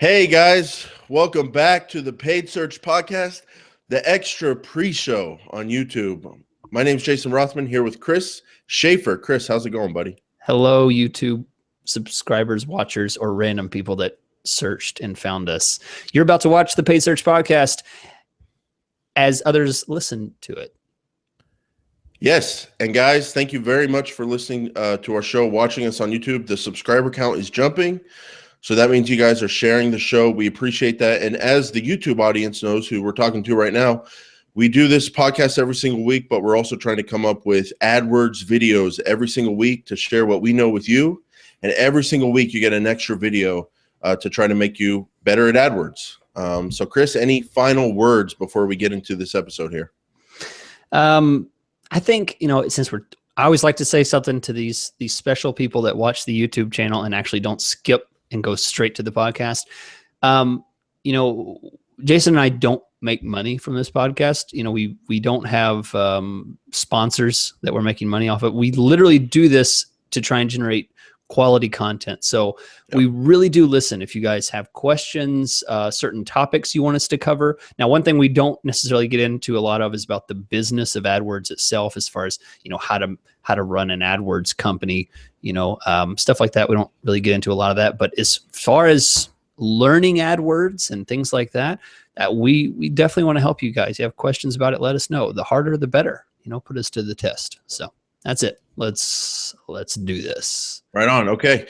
Hey guys, welcome back to the Paid Search Podcast, the extra pre-show on YouTube. My name is Jason Rothman here with Chris Schaefer. Chris, how's it going, buddy? Hello, YouTube subscribers, watchers, or random people that searched and found us. You're about to watch the Paid Search Podcast as others listen to it. Yes, and guys, thank you very much for listening to our show, watching us on YouTube. The subscriber count is jumping. So that means you guys are sharing the show. We appreciate that. And as the YouTube audience knows, who we're talking to right now, we do this podcast every single week, but we're also trying to come up with AdWords videos every single week to share what we know with you. And every single week you get an extra video to try to make you better at AdWords. So Chris, any final words before we get into this episode here? I think, since I always like to say something to these special people that watch the YouTube channel and actually don't skip and go straight to the podcast. Jason and I don't make money from this podcast. We don't have sponsors that we're making money off of. We literally do this to try and generate quality content. So we really do listen. If you guys have questions, certain topics you want us to cover. Now, one thing we don't necessarily get into a lot of is about the business of AdWords itself, as far as, how to run an AdWords company, stuff like that. We don't really get into a lot of that, but as far as learning AdWords and things like that, we definitely want to help you guys. If you have questions about it, let us know. The harder, the better, put us to the test. So that's it. Let's do this. Right on. Okay.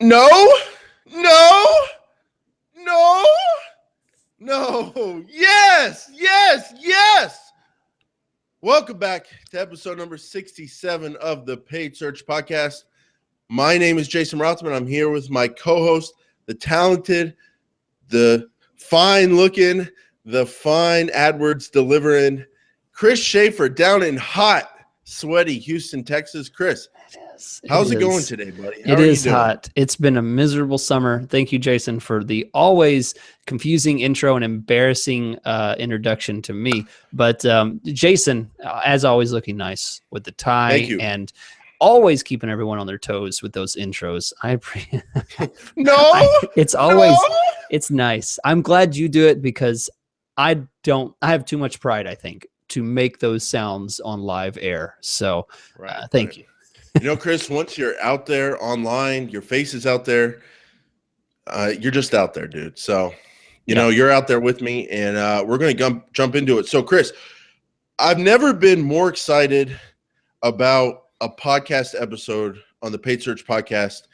No. Yes. Welcome back to episode number 67 of the Paid Search Podcast. My name is Jason Rothman. I'm here with my co-host, the talented, the fine-looking, the fine AdWords delivering Chris Schaefer down in hot, sweaty Houston, Texas. Chris, how's it going today, buddy? It is hot. It's been a miserable summer. Thank you, Jason, for the always confusing intro and embarrassing introduction to me. But Jason, as always, looking nice with the tie. Thank you. And always keeping everyone on their toes with those intros. I appreciate. It's nice. I'm glad you do it because I have too much pride, I think, to make those sounds on live air. So thank you. Chris, once you're out there online, your face is out there, you're just out there, dude. So, you're out there with me, and we're going to jump into it. So, Chris, I've never been more excited about a podcast episode on the Paid Search Podcast.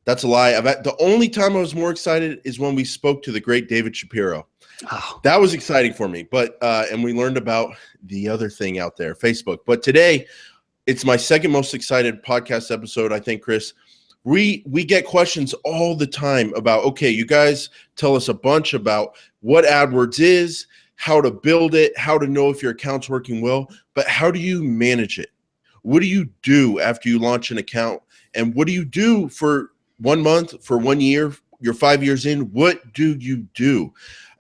That's a lie. The only time I was more excited is when we spoke to the great David Shapiro. Oh. That was exciting for me, but and we learned about the other thing out there, Facebook. But today, it's my second most excited podcast episode, I think, Chris. We get questions all the time about, okay, you guys tell us a bunch about what AdWords is, how to build it, how to know if your account's working well, but how do you manage it? What do you do after you launch an account? And what do you do for 1 month, for 1 year, you're 5 years in? What do you do?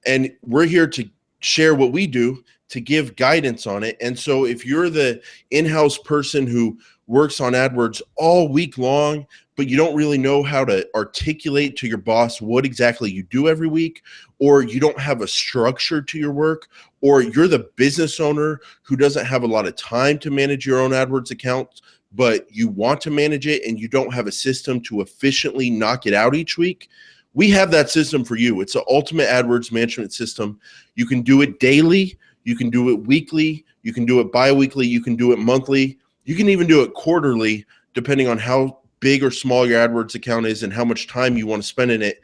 And we're here to share what we do to give guidance on it. And so if you're the in-house person who works on AdWords all week long, but you don't really know how to articulate to your boss what exactly you do every week, or you don't have a structure to your work, or you're the business owner who doesn't have a lot of time to manage your own AdWords account, but you want to manage it and you don't have a system to efficiently knock it out each week, we have that system for you. It's the ultimate AdWords management system. You can do it daily. You can do it weekly. You can do it bi-weekly. You can do it monthly. You can even do it quarterly, depending on how big or small your AdWords account is and how much time you want to spend in it.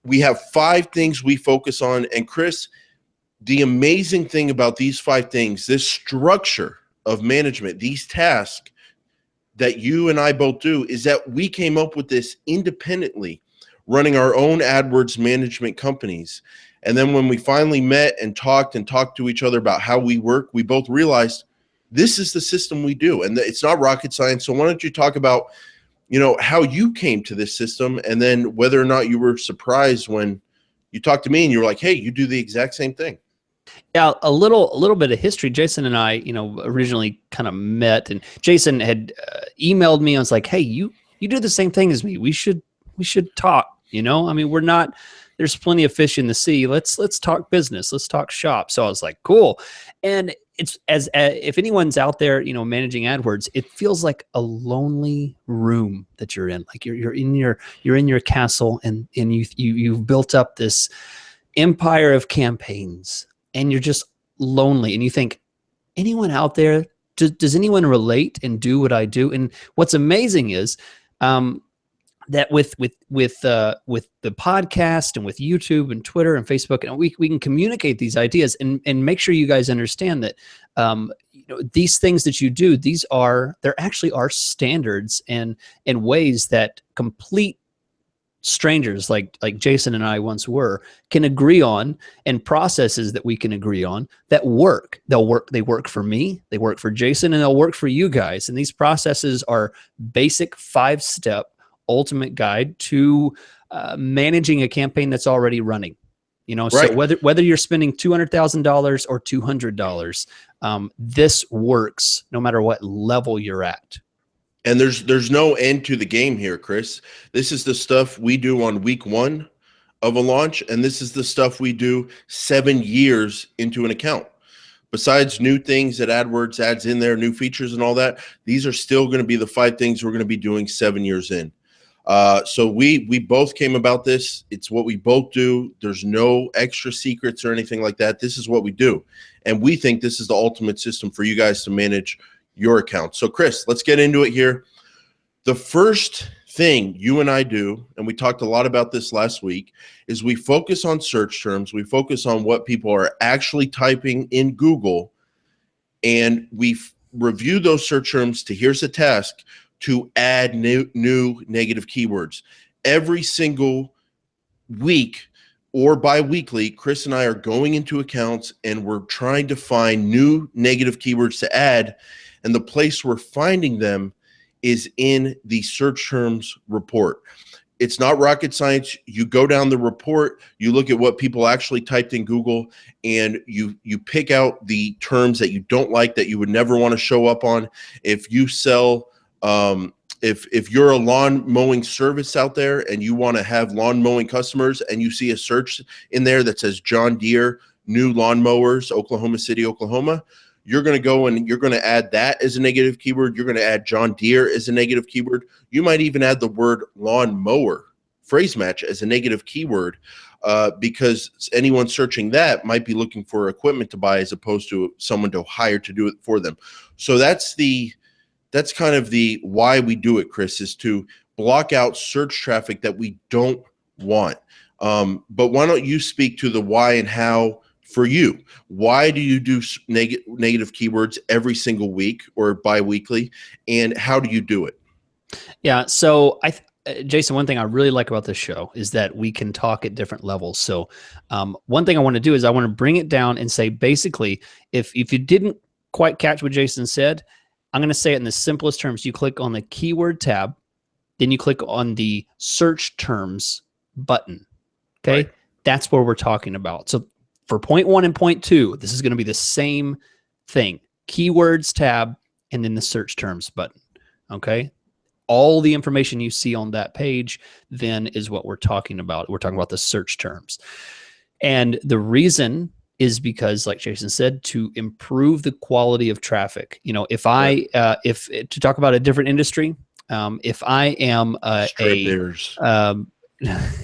We have 5 things we focus on. And Chris, the amazing thing about these 5 things, this structure of management, these tasks that you and I both do, is that we came up with this independently, running our own AdWords management companies. And then when we finally met and talked to each other about how we work, we both realized this is the system we do. And it's not rocket science. So why don't you talk about, how you came to this system, and then whether or not you were surprised when you talked to me and you were like, hey, you do the exact same thing. Yeah, a little bit of history. Jason and I, originally kind of met, and Jason had emailed me. I was like, hey, you do the same thing as me. We should we should talk. I mean, we're not. There's plenty of fish in the sea. Let's talk business. Let's talk shop. So I was like, cool. And it's if anyone's out there, managing AdWords, it feels like a lonely room that you're in. Like you're in your castle, and you've built up this empire of campaigns, and you're just lonely. And you think, anyone out there? Does anyone relate and do what I do? And what's amazing is that with the podcast and with YouTube and Twitter and Facebook, and we can communicate these ideas and make sure you guys understand that these things that you do, there actually are standards and ways that complete strangers like Jason and I once were can agree on, and processes that we can agree on that work. They work for me, they work for Jason, and they'll work for you guys. And these processes are basic 5-step ultimate guide to managing a campaign that's already running. Right. So whether you're spending $200,000 or $200, this works no matter what level you're at. And there's no end to the game here, Chris. This is the stuff we do on week 1 of a launch, and this is the stuff we do 7 years into an account. Besides new things that AdWords adds in there, new features and all that, these are still going to be the 5 things we're going to be doing 7 years in. So we both came about this. It's what we both do. There's no extra secrets or anything like that. This is what we do. And we think this is the ultimate system for you guys to manage your account. So Chris, let's get into it here. The first thing you and I do, and we talked a lot about this last week, is we focus on search terms. We focus on what people are actually typing in Google, and we review those search terms to, here's a task, to add new negative keywords. Every single week or bi-weekly, Chris and I are going into accounts and we're trying to find new negative keywords to add. And the place we're finding them is in the search terms report. It's not rocket science. You go down the report, you look at what people actually typed in Google, and you pick out the terms that you don't like, that you would never want to show up on. If you sell, if you're a lawn mowing service out there and you want to have lawn mowing customers, and you see a search in there that says John Deere new lawn mowers, Oklahoma City, Oklahoma, you're going to go and you're going to add that as a negative keyword. You're going to add John Deere as a negative keyword. You might even add the word lawn mower phrase match as a negative keyword, because anyone searching that might be looking for equipment to buy as opposed to someone to hire to do it for them. So that's kind of the why we do it, Chris, is to block out search traffic that we don't want. But why don't you speak to the why and how for you? Why do you do negative keywords every single week or bi-weekly, and how do you do it? Yeah. So Jason, one thing I really like about this show is that we can talk at different levels. So one thing I want to do is I want to bring it down and say, basically, if you didn't quite catch what Jason said, I'm going to say it in the simplest terms. You click on the keyword tab, then you click on the search terms button. Okay. Right. That's where we're talking about. So for point 1 and point 2, this is going to be the same thing. Keywords tab and then the search terms button. Okay. All the information you see on that page then is what we're talking about. We're talking about the search terms. And the reason is because, like Jason said, to improve the quality of traffic. If to talk about a different industry, if I am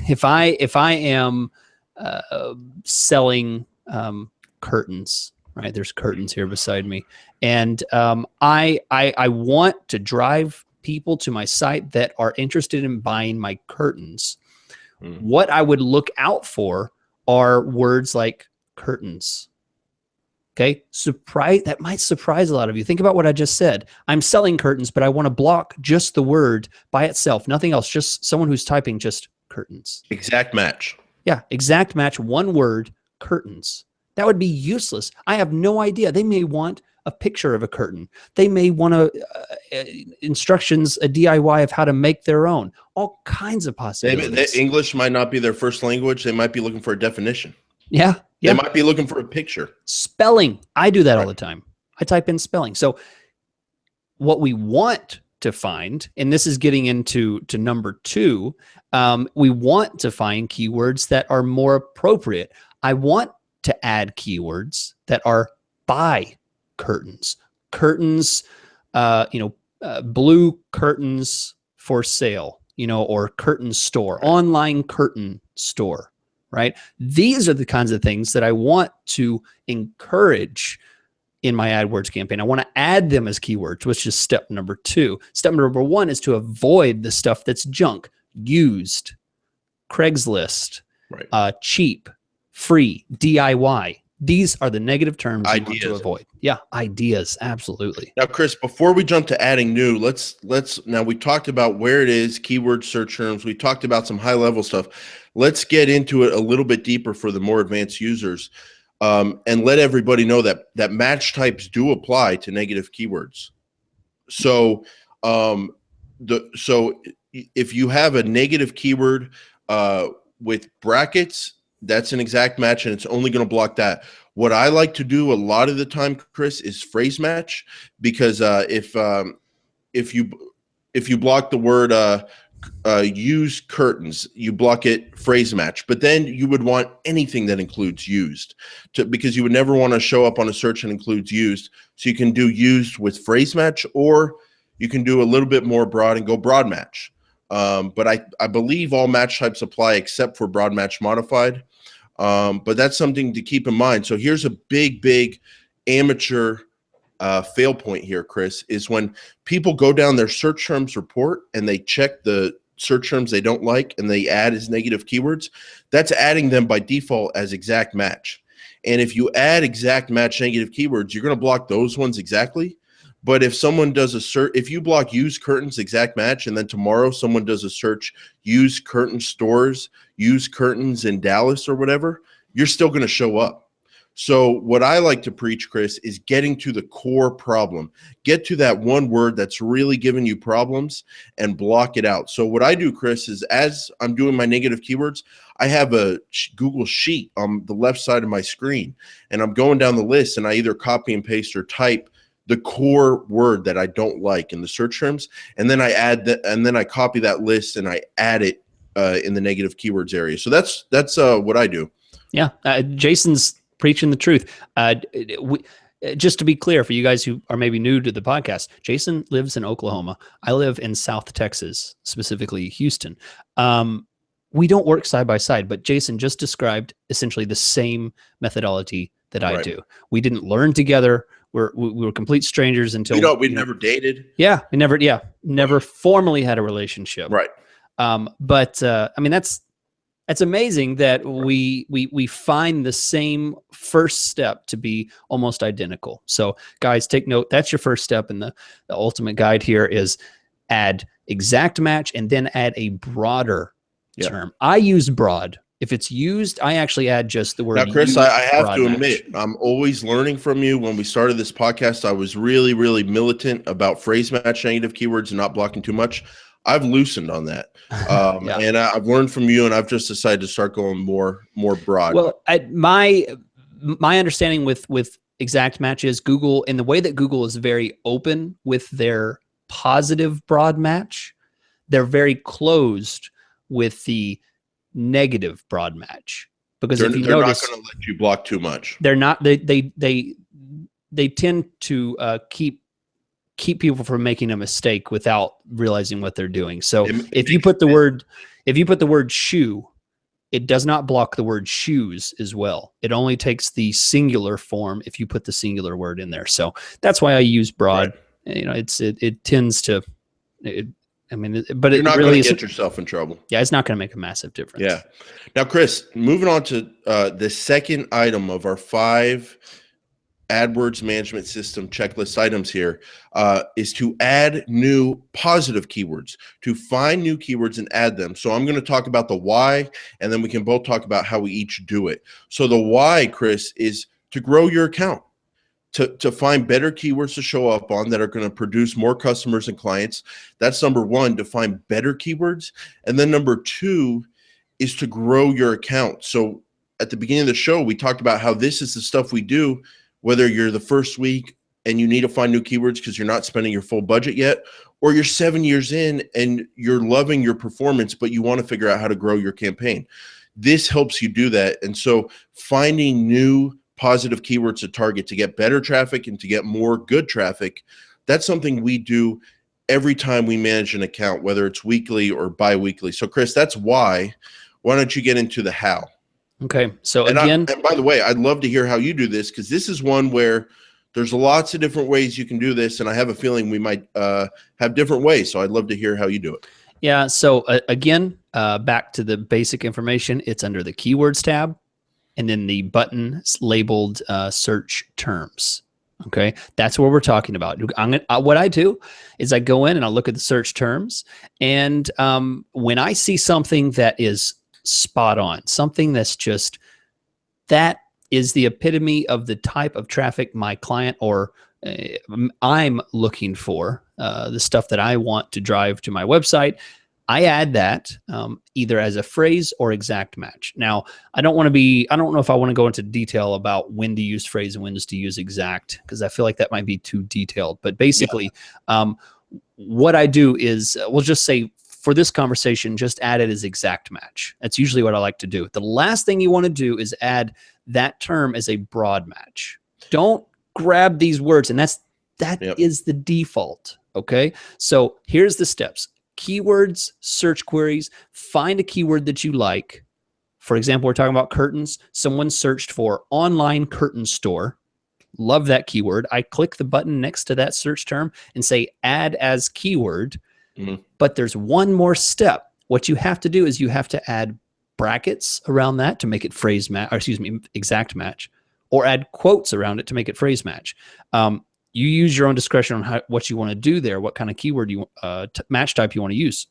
if I am selling curtains, right? There's curtains here beside me, and I want to drive people to my site that are interested in buying my curtains. What I would look out for are words like curtains. Okay. That might surprise a lot of you. Think about what I just said. I'm selling curtains, but I want to block just the word by itself, nothing else, just someone who's typing just curtains. Exact match. Yeah. Exact match. One word, curtains. That would be useless. I have no idea. They may want a picture of a curtain. They may want instructions, a DIY of how to make their own. All kinds of possibilities. English might not be their first language. They might be looking for a definition. Yeah. They might be looking for a picture. Spelling. I do that all the time. I type in spelling. So what we want to find, and this is getting into number 2, we want to find keywords that are more appropriate. I want to add keywords that are buy curtains, blue curtains for sale, or curtain store, online curtain store, right? These are the kinds of things that I want to encourage in my AdWords campaign. I want to add them as keywords, which is step number 2. Step number 1 is to avoid the stuff that's junk, used, Craigslist, right. Cheap, free, DIY. These are the negative terms you want to Ideas. avoid. Yeah, ideas, absolutely. Now, Chris, before we jump to adding new, let's now we talked about where it is, keyword search terms. We talked about some high level stuff. Let's get into it a little bit deeper for the more advanced users, and let everybody know that match types do apply to negative keywords. So, if you have a negative keyword with brackets, that's an exact match, and it's only going to block that. What I like to do a lot of the time, Chris, is phrase match, because if you block the word use curtains, you block it phrase match. But then you would want anything that includes used, because you would never want to show up on a search that includes used. So you can do used with phrase match, or you can do a little bit more broad and go broad match. But I believe all match types apply except for broad match modified. But that's something to keep in mind. So here's a big amateur fail point here, Chris, is when people go down their search terms report and they check the search terms they don't like and they add as negative keywords. That's adding them by default as exact match. And if you add exact match negative keywords, you're going to block those ones exactly. But if someone does a search, if you block use curtains exact match, and then tomorrow someone does a search use curtain stores, use curtains in Dallas or whatever, you're still going to show up. So what I like to preach, Chris, is getting to the core problem. Get to that one word that's really giving you problems and block it out. So what I do, Chris, is as I'm doing my negative keywords, I have a Google sheet on the left side of my screen, and I'm going down the list, and I either copy and paste or type the core word that I don't like in the search terms, and then I add that, and then I copy that list and I add it in the negative keywords area. So that's what I do. Yeah, Jason's preaching the truth. Just to be clear for you guys who are maybe new to the podcast, Jason lives in Oklahoma. I live in South Texas, specifically Houston. We don't work side by side, but Jason just described essentially the same methodology that I do. We didn't learn together. We were complete strangers until we never dated. Yeah, we never formally had a relationship. Right. But I mean, that's amazing that we find the same first step to be almost identical. So guys, take note. That's your first step in the ultimate guide here is add exact match and then add a broader term. I use broad. If it's used, I actually add just the word. Now, Chris, I have to admit, I'm always learning from you. When we started this podcast, I was really militant about phrase match negative keywords and not blocking too much. I've loosened on that, and I've learned from you, and I've just decided to start going more broad. Well, my understanding with exact match is Google, in the way that Google is very open with their positive broad match, they're very closed with the negative broad match, because if you notice, they're not going to let you block too much. They're not. They tend to keep people from making a mistake without realizing what they're doing. So if you put the word shoe, it does not block the word shoes as well. It only takes the singular form if you put the singular word in there. So that's why I use broad. Right. You know, it tends to. I mean, but you're it not really going to get yourself in trouble. Yeah, it's not going to make a massive difference. Yeah. Now, Chris, moving on to the second item of our 5 AdWords management system checklist items here is to add new positive keywords, to find new keywords and add them. So I'm going to talk about the why, and then we can both talk about how we each do it. So the why, Chris, is to grow your account. To find better keywords to show up on that are going to produce more customers and clients. That's number 1, to find better keywords. And then number 2 is to grow your account. So at the beginning of the show, we talked about how this is the stuff we do, whether you're the first week and you need to find new keywords because you're not spending your full budget yet, or you're 7 years in and you're loving your performance, but you want to figure out how to grow your campaign. This helps you do that. And so finding new positive keywords to target to get better traffic and to get more good traffic, that's something we do every time we manage an account, whether it's weekly or bi-weekly. So Chris, that's why don't you get into the how? Okay. So and again, and by the way, I'd love to hear how you do this, because this is one where there's lots of different ways you can do this. And I have a feeling we might have different ways. So I'd love to hear how you do it. Yeah. So again, back to the basic information, it's under the keywords tab and then the button labeled search terms. Okay. That's what we're talking about. What I do is I go in and I look at the search terms. And when I see something that is spot on, something that's just, that is the epitome of the type of traffic my client or I'm looking for, the stuff that I want to drive to my website, I add that either as a phrase or exact match. Now, I don't know if I want to go into detail about when to use phrase and when to use exact, because I feel like that might be too detailed. But basically, what I do is, we'll just say for this conversation, just add it as exact match. That's usually what I like to do. The last thing you want to do is add that term as a broad match. Don't grab these words, and that is the default. Okay, so here's the steps. Keywords, search queries, find a keyword that you like. For example, we're talking about curtains. Someone searched for online curtain store. Love that keyword. I click the button next to that search term and say add as keyword. But there's one more step. What you have to do is you have to add brackets around that to make it exact match, or add quotes around it to make it phrase match. You use your own discretion on what you want to do there, what kind of keyword you match type you want to use.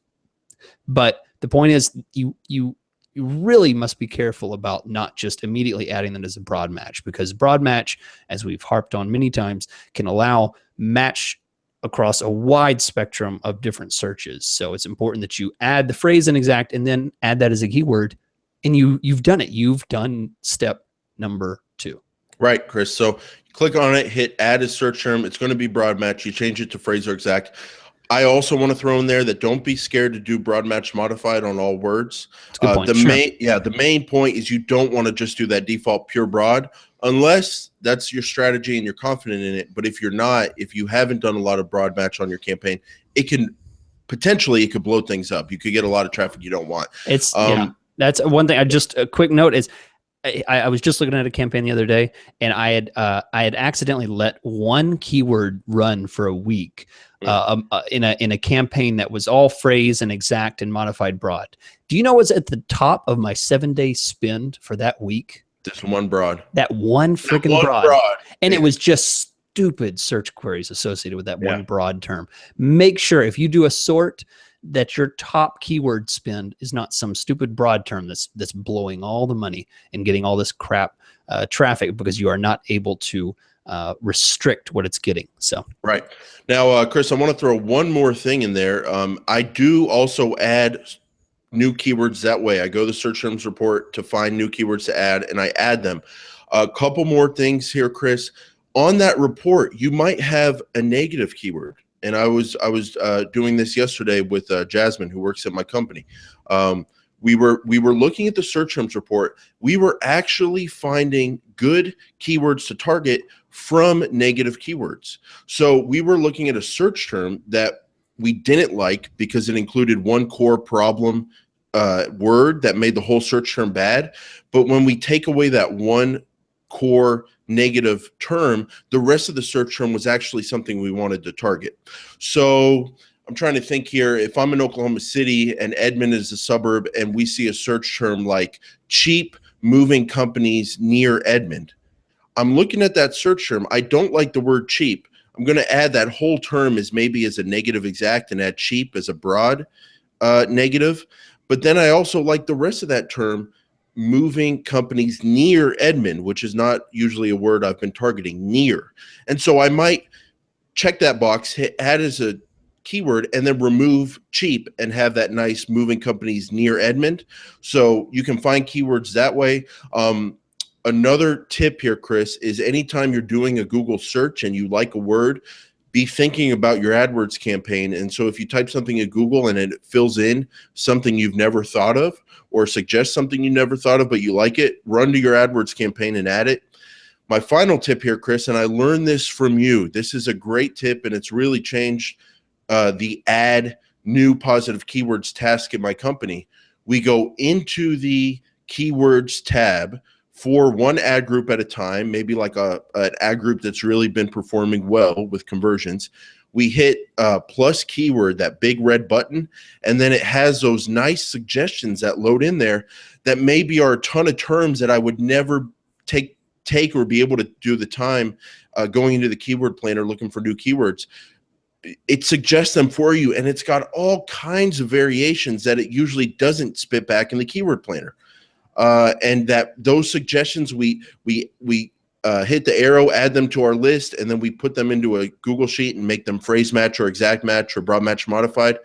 But the point is, you really must be careful about not just immediately adding them as a broad match, because broad match, as we've harped on many times, can allow match across a wide spectrum of different searches. So it's important that you add the phrase and exact, and then add that as a keyword, and you've done it. You've done step number 2. Right, Chris. So you click on it, hit add as search term. It's going to be broad match. You change it to phrase or exact. I also want to throw in there that don't be scared to do broad match modified on all words. That's a good point. The main point is you don't want to just do that default pure broad, unless that's your strategy and you're confident in it. But if you're not, if you haven't done a lot of broad match on your campaign, it could blow things up. You could get a lot of traffic you don't want. It's that's one thing. A quick note is, I was just looking at a campaign the other day, and I had accidentally let one keyword run for a week in a campaign that was all phrase and exact and modified broad. Do you know what's at the top of my 7-day spend for that week? Just one broad. That one freaking broad. And it was just stupid search queries associated with that one broad term. Make sure if you do a sort, that your top keyword spend is not some stupid broad term that's blowing all the money and getting all this crap traffic, because you are not able to restrict what it's getting. So right now, Chris, I want to throw one more thing in there. I do also add new keywords that way. I go to the search terms report to find new keywords to add, and I add them. A couple more things here, Chris. On that report, you might have a negative keyword. And I was doing this yesterday with Jasmine, who works at my company. We were looking at the search terms report. We were actually finding good keywords to target from negative keywords. So we were looking at a search term that we didn't like because it included one core problem word that made the whole search term bad. But when we take away that one core negative term, the rest of the search term was actually something we wanted to target. So I'm trying to think here. If I'm in Oklahoma City and Edmond is a suburb, and we see a search term like cheap moving companies near Edmond, I'm looking at that search term. I don't like the word cheap. I'm going to add that whole term as a negative exact, and add cheap as a broad negative. But then I also like the rest of that term, moving companies near Edmond, which is not usually a word I've been targeting, near. And so I might check that box, hit add as a keyword, and then remove cheap and have that nice moving companies near Edmond. So you can find keywords that way. another tip here, Chris, is anytime you're doing a Google search and you like a word, be thinking about your AdWords campaign. And so if you type something in Google and it fills in something you've never thought of, or suggests something you never thought of, but you like it, run to your AdWords campaign and add it. My final tip here, Chris, and I learned this from you. This is a great tip, and it's really changed the add new positive keywords task in my company. We go into the keywords tab for one ad group at a time, maybe like an ad group that's really been performing well with conversions. We hit plus keyword, that big red button, and then it has those nice suggestions that load in there that maybe are a ton of terms that I would never take or be able to do the time going into the keyword planner looking for new keywords. It suggests them for you, and it's got all kinds of variations that it usually doesn't spit back in the keyword planner. And that those suggestions, we hit the arrow, add them to our list, and then we put them into a Google sheet and make them phrase match or exact match or broad match modified.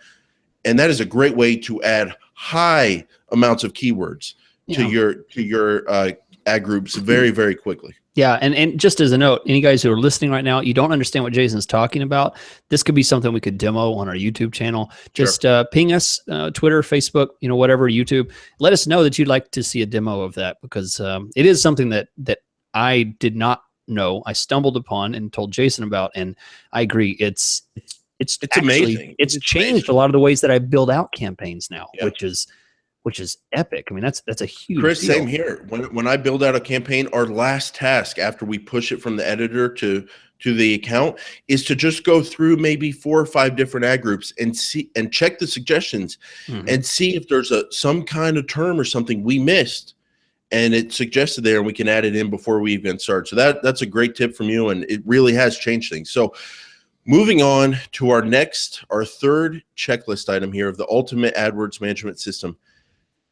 And that is a great way to add high amounts of keywords to your ad groups very, very quickly. Yeah, and just as a note, any guys who are listening right now, you don't understand what Jason's talking about, this could be something we could demo on our YouTube channel. Just ping us, Twitter, Facebook, whatever, YouTube. Let us know that you'd like to see a demo of that, because it is something that I did not know. I stumbled upon and told Jason about, and I agree. It's actually amazing. It's changed a lot of the ways that I build out campaigns now, which is epic. I mean, that's a huge Chris, deal. same here. When I build out a campaign, our last task after we push it from the editor to the account is to just go through maybe 4 or 5 different ad groups and see and check the suggestions and see if there's some kind of term or something we missed and it's suggested there, and we can add it in before we even start. So that's a great tip from you, and it really has changed things. So moving on to our third checklist item here of the ultimate AdWords management system,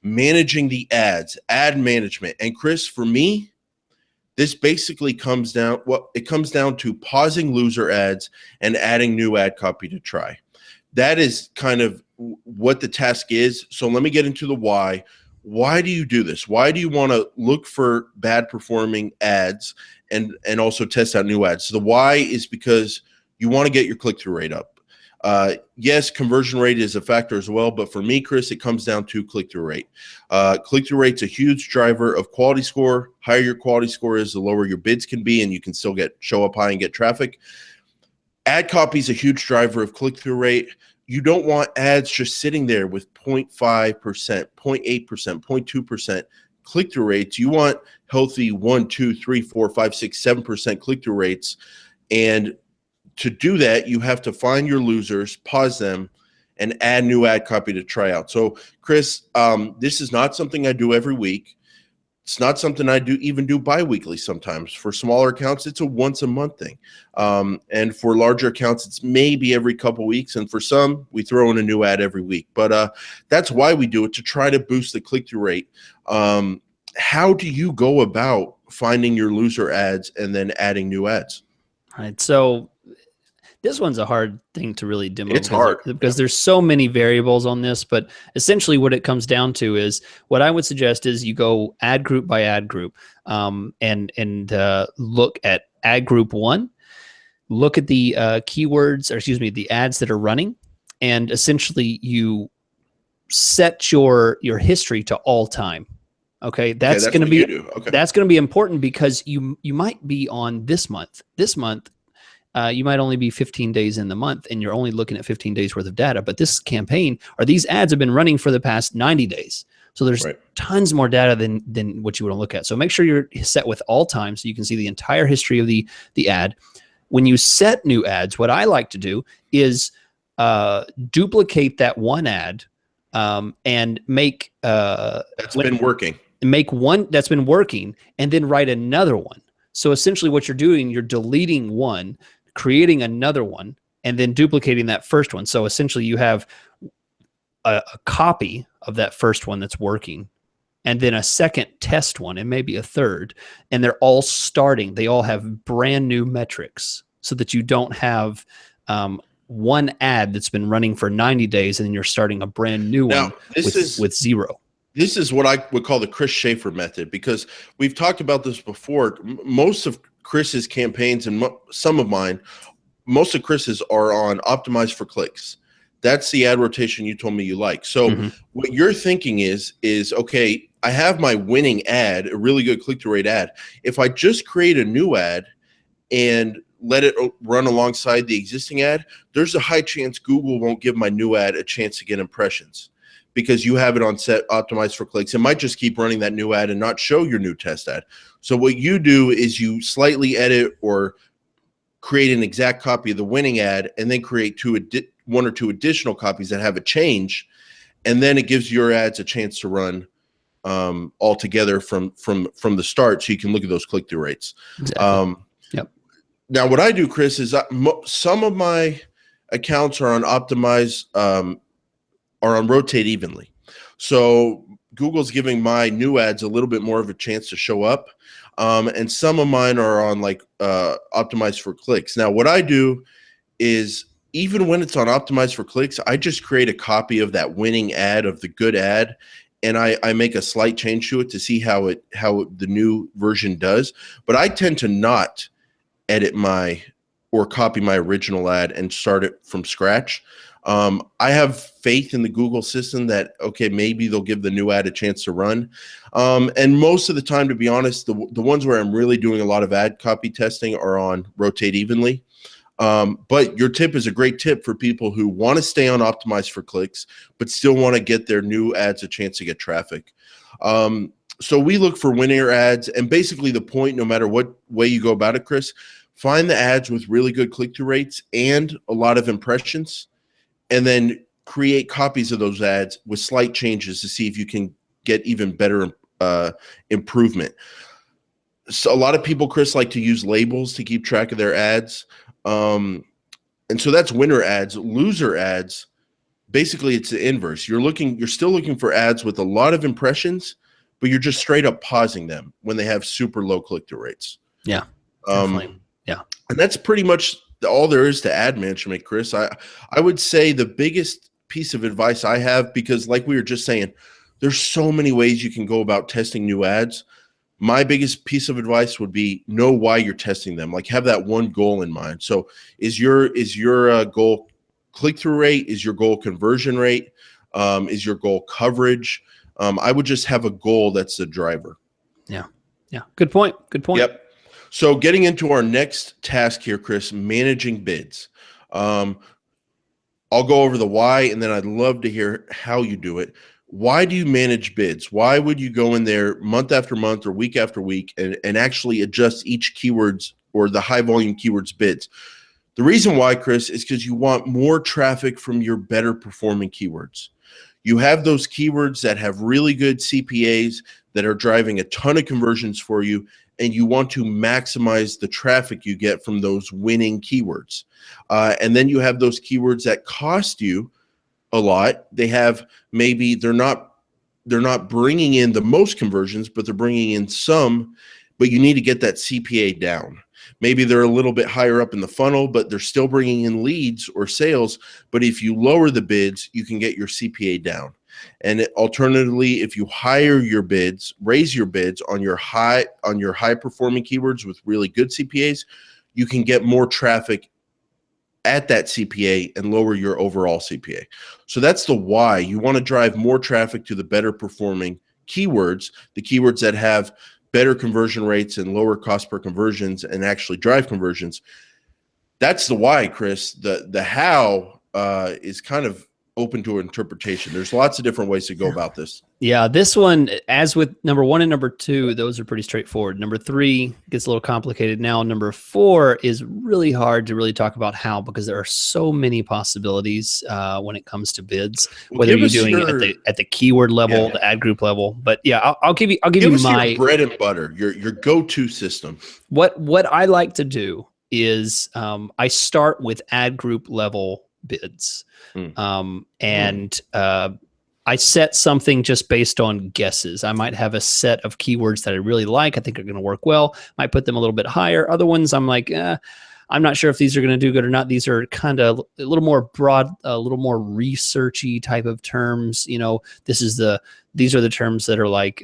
managing the ads, ad management. And Chris, for me, this basically comes down to pausing loser ads and adding new ad copy to try. That is kind of what the task is. So let me get into the why. Why do you do this? Why do you want to look for bad performing ads and also test out new ads? So the why is because you want to get your click-through rate up. Yes, conversion rate is a factor as well, but for me, Chris, it comes down to click-through rate. Click-through rate's a huge driver of quality score. Higher your quality score is, the lower your bids can be, and you can still show up high and get traffic. Ad copy is a huge driver of click-through rate. You don't want ads just sitting there with 0.5%, 0.8%, 0.2% click-through rates. You want healthy 1, 2, 3, 4, 5, 6, 7% click-through rates. And to do that, you have to find your losers, pause them, and add new ad copy to try out. So, Chris, this is not something I do every week. It's not something I even do bi-weekly sometimes. For smaller accounts, it's a once-a-month thing. And for larger accounts, it's maybe every couple weeks. And for some, we throw in a new ad every week. But that's why we do it, to try to boost the click-through rate. How do you go about finding your loser ads and then adding new ads? All right, so this one's a hard thing to really demo. It's hard because there's so many variables on this, but essentially what it comes down to is, what I would suggest is you go ad group by ad group, and look at ad group 1, look at the keywords, or excuse me, the ads that are running, and essentially you set your history to all time. Okay, that's going to be that's going to be important, because you might be on this month. This month, you might only be 15 days in the month, and you're only looking at 15 days worth of data. But this campaign, or these ads, have been running for the past 90 days. So there's tons more data than what you want to look at. So make sure you're set with all time, so you can see the entire history of the ad. When you set new ads, what I like to do is duplicate that one ad and make that's been working. Make one that's been working, and then write another one. So essentially what you're doing, you're deleting one, creating another one, and then duplicating that first one. So essentially you have a copy of that first one that's working, and then a second test one, and maybe a third, and they're all starting. They all have brand new metrics, so that you don't have one ad that's been running for 90 days and then you're starting a brand new one with 0. This is what I would call the Chris Schaefer method, because we've talked about this before. Most of Chris's campaigns and some of mine, most of Chris's are on optimize for clicks. That's the ad rotation you told me you like. So what you're thinking is okay, I have my winning ad, a really good click-through rate ad. If I just create a new ad and let it run alongside the existing ad, there's a high chance Google won't give my new ad a chance to get impressions, because you have it on set optimized for clicks. It might just keep running that new ad and not show your new test ad. So what you do is you slightly edit or create an exact copy of the winning ad, and then create one or two additional copies that have a change, and then it gives your ads a chance to run all together from the start, so you can look at those click-through rates. Exactly. Now, what I do, Chris, is some of my accounts are on optimize, are on rotate evenly. So Google's giving my new ads a little bit more of a chance to show up. And some of mine are on like optimized for clicks. Now, what I do is, even when it's on optimized for clicks, I just create a copy of that winning ad, of the good ad, and I make a slight change to it to see how the new version does. But I tend to not edit or copy my original ad and start it from scratch. I have faith in the Google system that, okay, maybe they'll give the new ad a chance to run. And most of the time, to be honest, the ones where I'm really doing a lot of ad copy testing are on rotate evenly. But your tip is a great tip for people who want to stay on optimized for clicks, but still want to get their new ads a chance to get traffic. So we look for winner ads, and basically the point, no matter what way you go about it, Chris, find the ads with really good click-through rates and a lot of impressions, and then create copies of those ads with slight changes to see if you can get even better improvement. So a lot of people, Chris, like to use labels to keep track of their ads. And so that's winner ads. Loser ads, basically it's the inverse. You're still looking for ads with a lot of impressions, but you're just straight up pausing them when they have super low click-through rates. Yeah, definitely. Yeah. And that's pretty much all there is to ad management, Chris. I would say the biggest piece of advice I have, because like we were just saying, there's so many ways you can go about testing new ads. My biggest piece of advice would be know why you're testing them. Like, have that one goal in mind. So is your goal click-through rate? Is your goal conversion rate? Is your goal coverage? I would just have a goal that's the driver. Yeah. Yeah. Good point. Good point. Yep. So getting into our next task here, Chris, managing bids. I'll go over the why, and then I'd love to hear how you do it. Why do you manage bids? Why would you go in there month after month or week after week and actually adjust each keyword's or the high volume keywords bids? The reason why, Chris, is because you want more traffic from your better performing keywords. You have those keywords that have really good CPAs that are driving a ton of conversions for you, and you want to maximize the traffic you get from those winning keywords. And then you have those keywords that cost you a lot. They have, maybe they're not bringing in the most conversions, but they're bringing in some, but you need to get that CPA down. Maybe they're a little bit higher up in the funnel, but they're still bringing in leads or sales. But if you lower the bids, you can get your CPA down. And alternatively, if you higher your bids, raise your bids on your high performing keywords with really good CPAs, you can get more traffic at that CPA and lower your overall CPA. So that's the why. You want to drive more traffic to the better performing keywords, the keywords that have better conversion rates and lower cost per conversions and actually drive conversions. That's the why, Chris. The how is kind of open to interpretation. There's lots of different ways to go about this. Yeah, this one, as with number 1 and number 2, those are pretty straightforward. Number 3 gets a little complicated now. Number 4 is really hard to really talk about how, because there are so many possibilities when it comes to bids, whether you're doing it at the keyword level, the ad group level. But yeah, I'll give you my your bread and butter, your go-to system. What I like to do is I start with ad group level bids. I set something just based on guesses. I might have a set of keywords that I really like, I think are going to work well. Might put them a little bit higher. Other ones I'm like, I'm I'm not sure if these are going to do good or not. These are kind of a little more broad, a little more researchy type of terms. You know, these are the terms that are like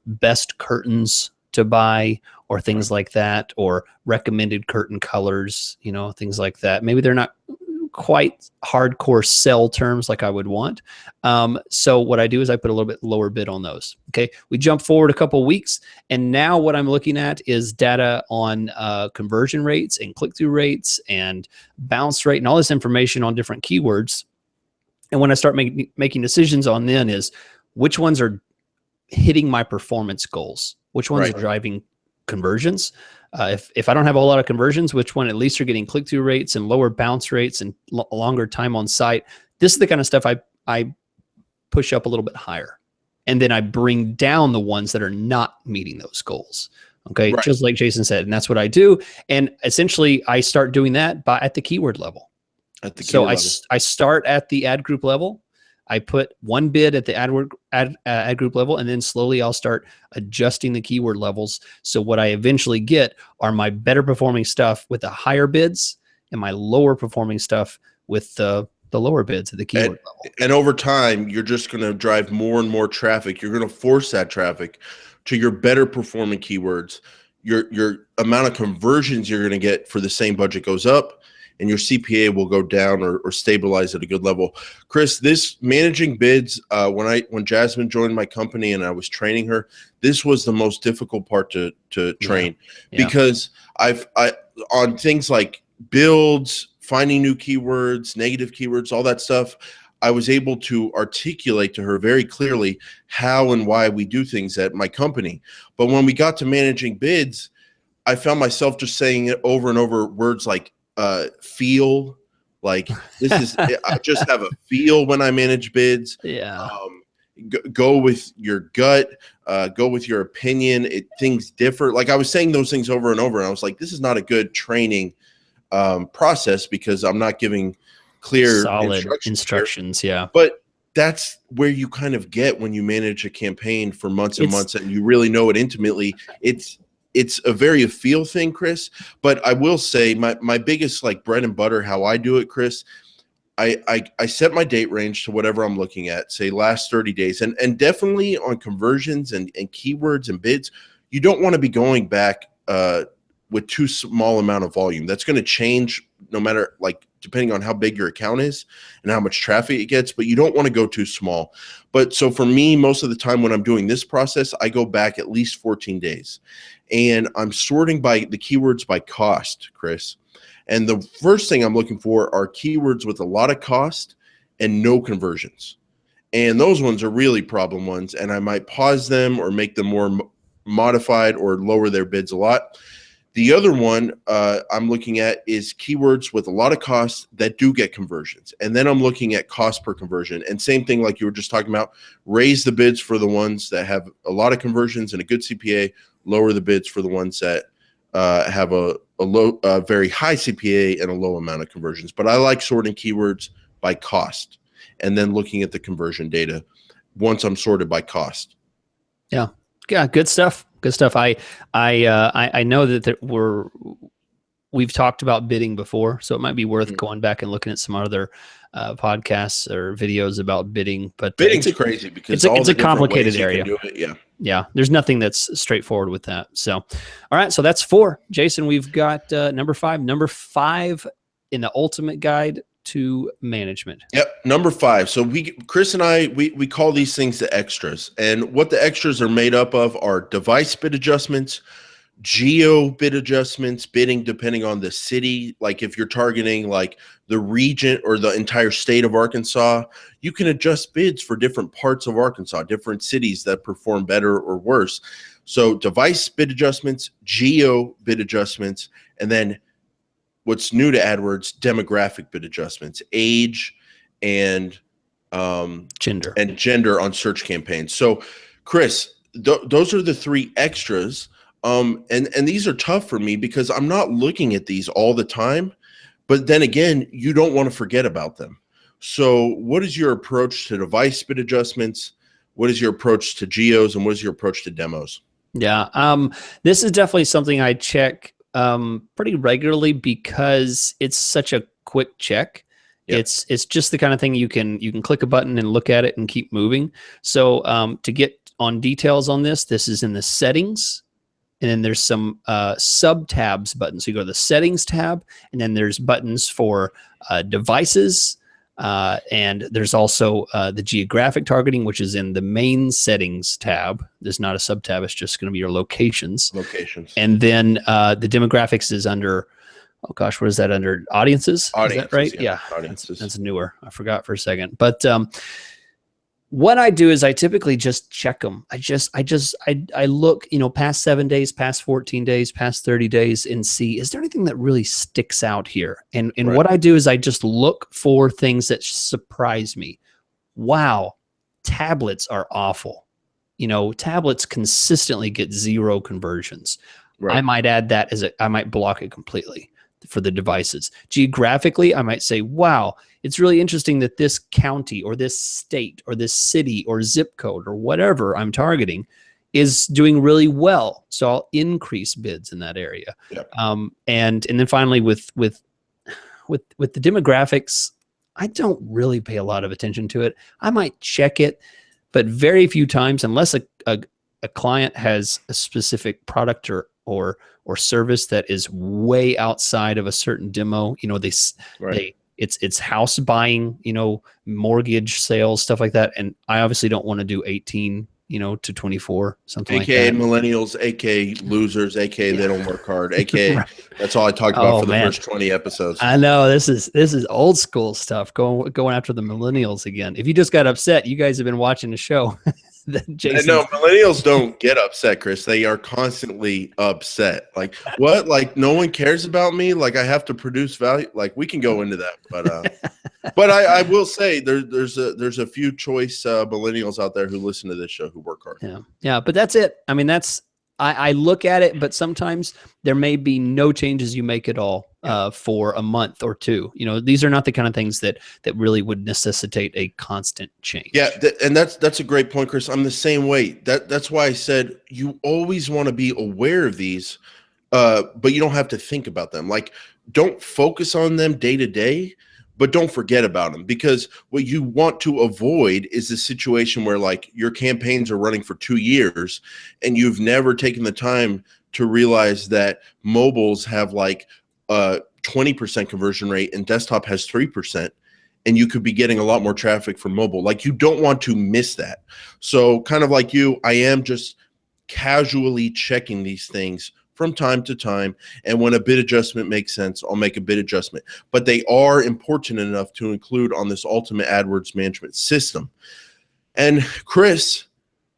best curtains to buy or things like that, or recommended curtain colors, you know, things like that. Maybe they're not quite hardcore sell terms like I would want. So what I do is I put a little bit lower bid on those. Okay. We jump forward a couple of weeks, and now what I'm looking at is data on conversion rates and click-through rates and bounce rate and all this information on different keywords. And when I start making decisions on then is which ones are hitting my performance goals, which ones are driving conversions. If I don't have a whole lot of conversions, which one at least are getting click-through rates and lower bounce rates and longer time on site. This is the kind of stuff I push up a little bit higher. And then I bring down the ones that are not meeting those goals. Okay. Just like Jason said, and that's what I do. And essentially I start doing that at the keyword level. I start at the ad group level. I put one bid at the ad group level, and then slowly I'll start adjusting the keyword levels. So what I eventually get are my better performing stuff with the higher bids and my lower performing stuff with the lower bids at the keyword level. And over time, you're just going to drive more and more traffic. You're going to force that traffic to your better performing keywords. Your amount of conversions you're going to get for the same budget goes up, and your CPA will go down or stabilize at a good level. Chris, this managing bids, when Jasmine joined my company and I was training her, this was the most difficult part to train because I on things like builds, finding new keywords, negative keywords, all that stuff, I was able to articulate to her very clearly how and why we do things at my company. But when we got to managing bids, I found myself just saying it over and over, words like feel, like this is I just have a feel when I manage bids. Go with your gut, go with your opinion. Things differ. Like I was saying those things over and over, and I was like, this is not a good training process because I'm not giving clear solid instructions here. But that's where you kind of get when you manage a campaign for months and months and you really know it intimately. It's a very feel thing, Chris. But I will say my biggest like bread and butter, how I do it, Chris, I set my date range to whatever I'm looking at, say last 30 days. And definitely on conversions and keywords and bids, you don't want to be going back with too small amount of volume. That's going to change no matter, like, depending on how big your account is and how much traffic it gets, but you don't want to go too small. But so for me, most of the time when I'm doing this process, I go back at least 14 days and I'm sorting by the keywords by cost, Chris. And the first thing I'm looking for are keywords with a lot of cost and no conversions. And those ones are really problem ones. And I might pause them or make them more modified or lower their bids a lot. The other one I'm looking at is keywords with a lot of costs that do get conversions. And then I'm looking at cost per conversion. And same thing like you were just talking about, raise the bids for the ones that have a lot of conversions and a good CPA, lower the bids for the ones that have a very high CPA and a low amount of conversions. But I like sorting keywords by cost and then looking at the conversion data once I'm sorted by cost. Yeah, good stuff. Good stuff. I know that we've talked about bidding before, so it might be worth going back and looking at some other podcasts or videos about bidding. But bidding's crazy because it's a complicated area. Yeah. There's nothing that's straightforward with that. So, all right. So that's 4. Jason, we've got number 5. Number 5 in the ultimate guide to management. Yep. Number 5. So Chris and I call these things the extras. And what the extras are made up of are device bid adjustments, geo bid adjustments, bidding depending on the city. Like if you're targeting like the region or the entire state of Arkansas, you can adjust bids for different parts of Arkansas, different cities that perform better or worse. So device bid adjustments, geo bid adjustments, and then what's new to AdWords, demographic bid adjustments, age and gender on search campaigns. So Chris, those are the 3 extras. And these are tough for me because I'm not looking at these all the time, but then again, you don't want to forget about them. So what is your approach to device bid adjustments? What is your approach to geos and what is your approach to demos? Yeah. This is definitely something I check pretty regularly because it's such a quick check. Yeah. It's just the kind of thing you can click a button and look at it and keep moving. So to get on details on this is in the settings, and then there's some sub tabs buttons. So you go to the settings tab, and then there's buttons for devices, and there's also the geographic targeting, which is in the main settings tab. There's not a sub tab. It's just going to be your locations. And then the demographics is under, oh gosh, what is that under? Audiences? Is that right? Yeah. Audiences. That's newer. I forgot for a second. But what I do is I typically just check them. I look, past 7 days, past 14 days, past 30 days, and see, is there anything that really sticks out here? And right. What I do is I just look for things that surprise me. Wow, tablets are awful. Tablets consistently get 0 conversions. Right. I might add that I might block it completely for the devices. Geographically, I might say, wow, it's really interesting that this county or this state or this city or zip code or whatever I'm targeting is doing really well. So I'll increase bids in that area. Yep. And then finally with the demographics, I don't really pay a lot of attention to it. I might check it, but very few times, unless a client has a specific product or service that is way outside of a certain demo. It's house buying, mortgage sales, stuff like that. And I obviously don't want to do 18, to 24, something like that. AKA millennials, AKA losers, AKA they don't work hard, AKA right. That's all I talked about for the first 20 episodes. I know this is old school stuff, going after the millennials again. If you just got upset, you guys have been watching the show. No, millennials don't get upset, Chris. They are constantly upset. Like, what? Like, no one cares about me? Like, I have to produce value? Like, we can go into that. But I will say there's a few choice millennials out there who listen to this show who work hard. Yeah, but that's it. I mean, I look at it, but sometimes there may be no changes you make at all for a month or two. These are not the kind of things that really would necessitate a constant change. Yeah, and that's a great point, Chris. I'm the same way. That's why I said you always want to be aware of these, but you don't have to think about them. Like, don't focus on them day to day, but don't forget about them, because what you want to avoid is the situation where like your campaigns are running for 2 years and you've never taken the time to realize that mobiles have like a 20% conversion rate and desktop has 3%, and you could be getting a lot more traffic from mobile. Like, you don't want to miss that. So kind of like you, I am just casually checking these things from time to time, and when a bid adjustment makes sense, I'll make a bid adjustment. But they are important enough to include on this ultimate AdWords management system. And Chris,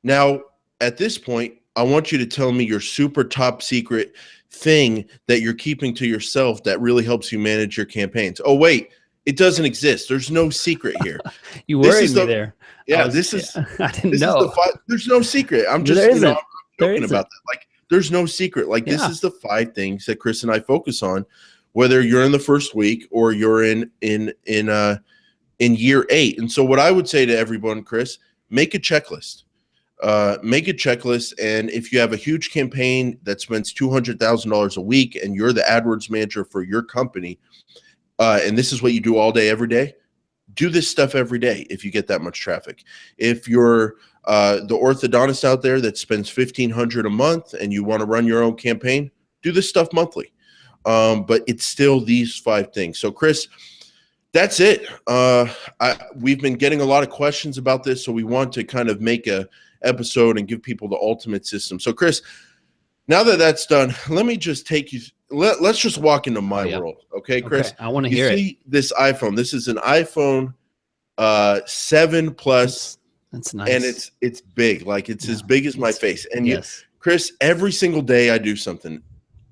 now at this point, I want you to tell me your super top secret thing that you're keeping to yourself that really helps you manage your campaigns. Oh, wait, it doesn't exist. There's no secret here. You worried me there. Yeah, I didn't know. There's no secret. I'm just I'm joking about that. Like, there's no secret. Like, this is the 5 things that Chris and I focus on, whether you're in the first week or you're in year 8. And so what I would say to everyone, Chris, make a checklist. Make a checklist. And if you have a huge campaign that spends $200,000 a week and you're the AdWords manager for your company, and this is what you do all day, every day, do this stuff every day if you get that much traffic. If you're the orthodontist out there that spends $1,500 a month and you want to run your own campaign, do this stuff monthly. But it's still these 5 things. So Chris, that's it. We've been getting a lot of questions about this, so we want to kind of make a episode and give people the ultimate system. So Chris, now that that's done, let me just take you, let's just walk into my world. Okay, Chris? Okay. I want to hear it. You see this iPhone. This is an iPhone 7 Plus. That's nice. And it's big. Like, it's as big as my face. And Chris, every single day I do something.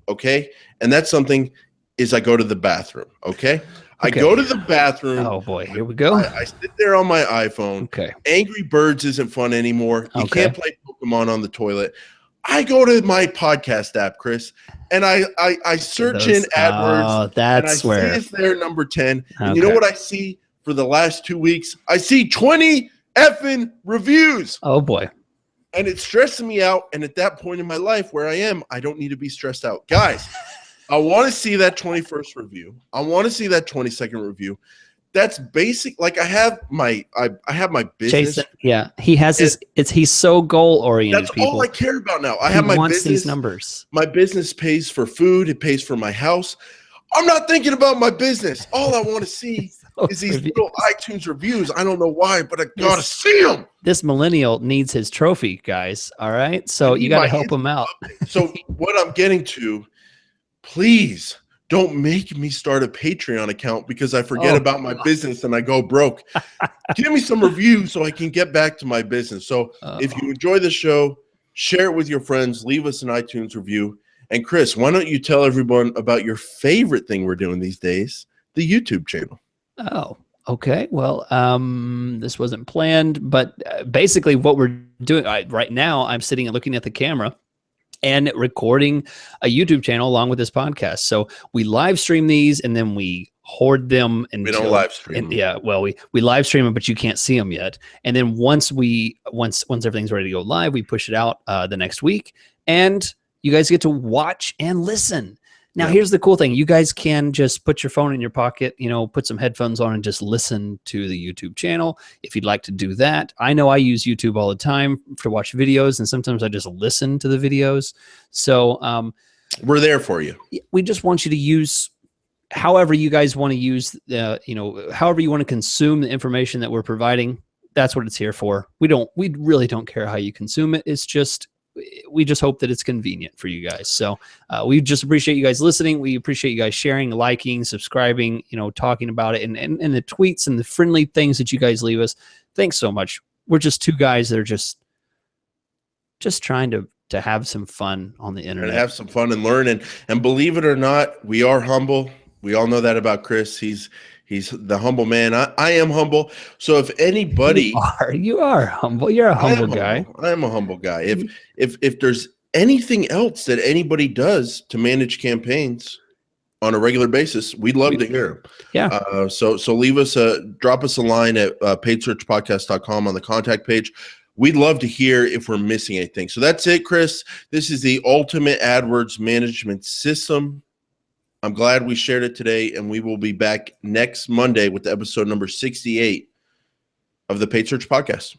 Okay. And that something is I go to the bathroom. Okay. I go to the bathroom. Oh boy, here we go. I sit there on my iPhone. Okay. Angry Birds isn't fun anymore. You can't play Pokemon on the toilet. I go to my podcast app, Chris, and I search in AdWords. Oh, that's and I where see it's there, number 10. And you know what I see for the last 2 weeks? I see 20 effing reviews. Oh boy. And it's stressing me out. And at that point in my life where I am, I don't need to be stressed out. Guys, I want to see that 21st review. I want to see that 22nd review. That's basic. Like I have my business. Jason, yeah, he has he's so goal oriented. That's all I care about now. I He have my wants business. these numbers. My business pays for food. It pays for my house. I'm not thinking about my business. All I want to see is these little iTunes reviews. I don't know why, but I gotta see them. This millennial needs his trophy, guys. All right, so you got to help him out. So what I'm getting to, please don't make me start a Patreon account because I forget about my business and I go broke. Give me some reviews so I can get back to my business. So if you enjoy the show, share it with your friends. Leave us an iTunes review. And Chris, why don't you tell everyone about your favorite thing we're doing these days, the YouTube channel? Oh, okay. Well, this wasn't planned, but basically what we're doing right now, I'm sitting and looking at the camera and recording a YouTube channel along with this podcast. So we live stream these and then we hoard them. And we don't live stream. Yeah, well, we live stream them, but you can't see them yet. And then once everything's ready to go live, we push it out the next week, and you guys get to watch and listen. Now, here's the cool thing. You guys can just put your phone in your pocket, put some headphones on and just listen to the YouTube channel if you'd like to do that. I know I use YouTube all the time to watch videos, and sometimes I just listen to the videos. So we're there for you. We just want you to use however you guys want to use, however you want to consume the information that we're providing. That's what it's here for. We really don't care how you consume it. It's just, we just hope that it's convenient for you guys. So we just appreciate you guys listening. We appreciate you guys sharing, liking, subscribing, talking about it, and the tweets and the friendly things that you guys leave us. Thanks so much. We're just two guys that are just trying to have some fun on the internet. And have some fun and learn. And believe it or not, we are humble. We all know that about Chris. He's the humble man. I am humble. So if anybody, you are humble. You're a humble guy. I am a humble guy. If there's anything else that anybody does to manage campaigns on a regular basis, we'd love to hear. Yeah. So drop us a line at paidsearchpodcast.com on the contact page. We'd love to hear if we're missing anything. So that's it, Chris. This is the ultimate AdWords management system. I'm glad we shared it today, and we will be back next Monday with episode number 68 of the Paid Search Podcast.